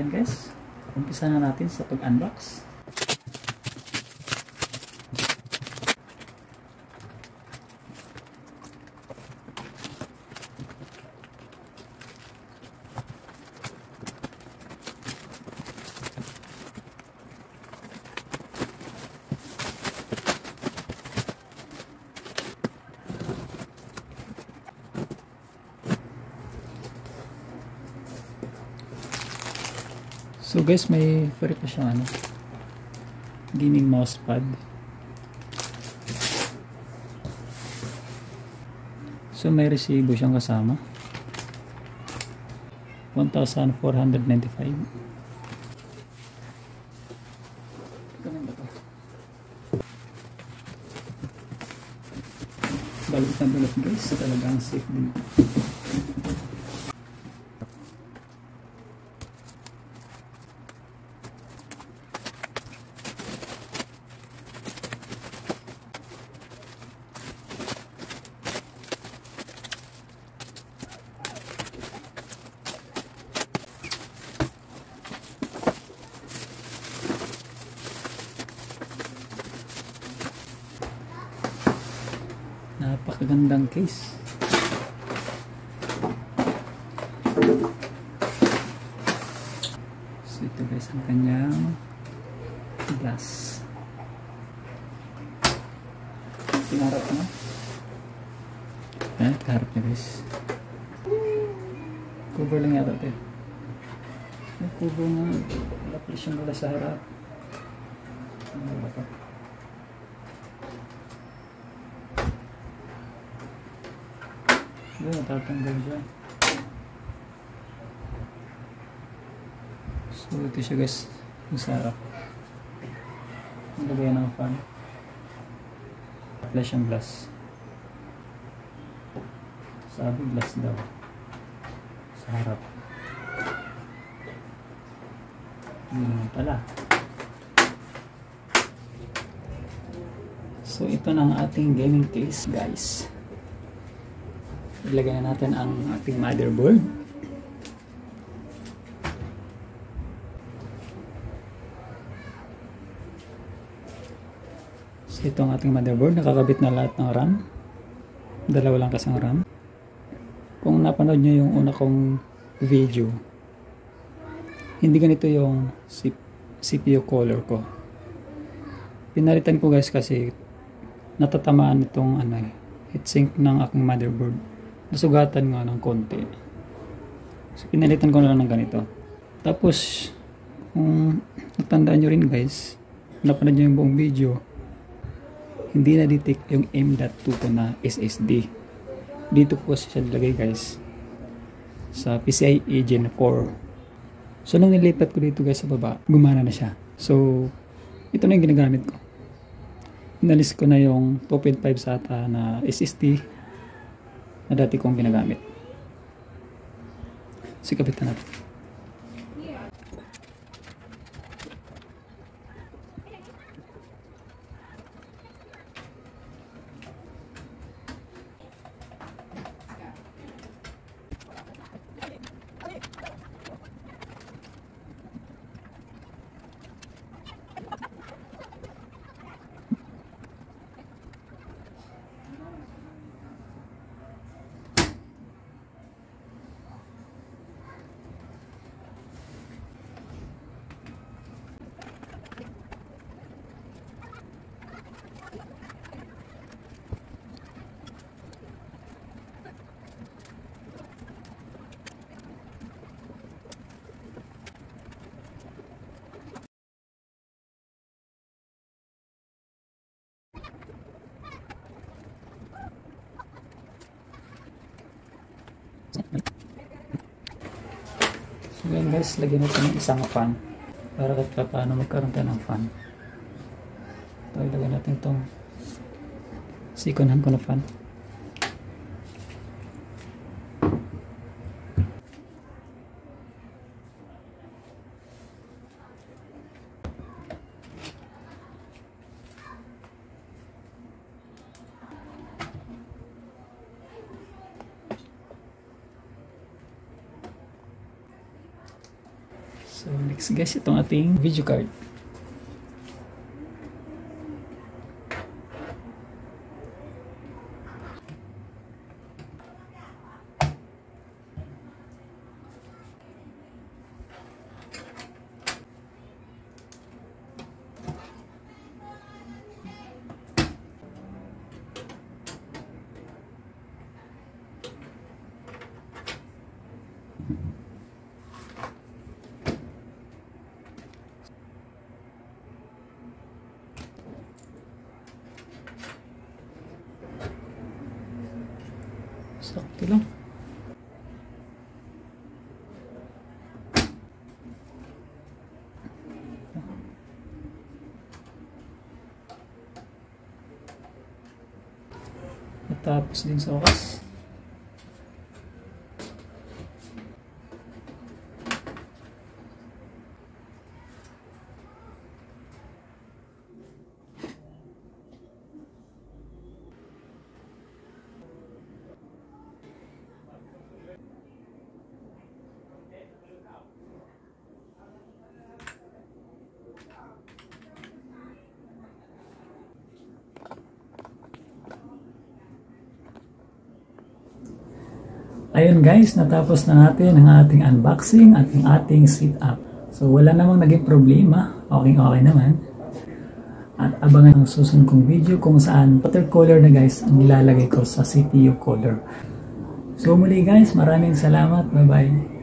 Ayan guys, umpisa na natin sa pag-unbox. So guys, may free pa siyang gaming mousepad. So may resibo siyang kasama. 1,495. Balot na balot guys, talagang safe din. Napakagandang case. So ito guys ang kanyang glass. Pinarap na. Ayan, kaharap niya guys. Cover lang yata ito. May cover nga. Wala pala siyang wala sa harap. Ano ba ito? Matatanggal siya. So ito siya guys, yung sarap. Nilagay ng fan. Wala siyang glass. Sabi glass daw sa harap. Hindi naman pala. So ito na ang ating gaming case guys. Ilagay na natin ang ating motherboard. So ito ang ating motherboard. Nakakabit na lahat ng RAM. Dalawa lang kasang RAM. Kung napanood nyo yung una kong video, hindi ganito yung CPU color ko. Pinalitan ko guys kasi natatamaan itong heatsink ng aking motherboard. Nasugatan nga ng konti. So pinalitan ko na lang ng ganito. Tapos kung natandaan nyo rin guys, napanood nyo yung buong video, hindi na detect yung M.2 ko na SSD. Dito po siya nilagay guys sa PCIe Gen 4. So nung nilipat ko dito guys sa baba, gumana na siya. So ito na yung ginagamit ko. Inalis ko na yung 2.5 SATA na SSD na dati kong ginagamit. So kapitan natin. So yan guys, lagyan natin ng isang fan para kahit paano magkaroon tayo ng fan. Ito, ilagay natin itong second hand ko na fan. So Next guys, itong ating video card. Sakto lang. Natapos din sa wakas. Ayun guys, natapos na natin ang ating unboxing at ang ating setup. So wala namang naging problema, okay naman. At abangan ang susunod kong video kung saan watercolor na guys ang ilalagay ko sa CPU color. So muli guys, maraming salamat, bye bye.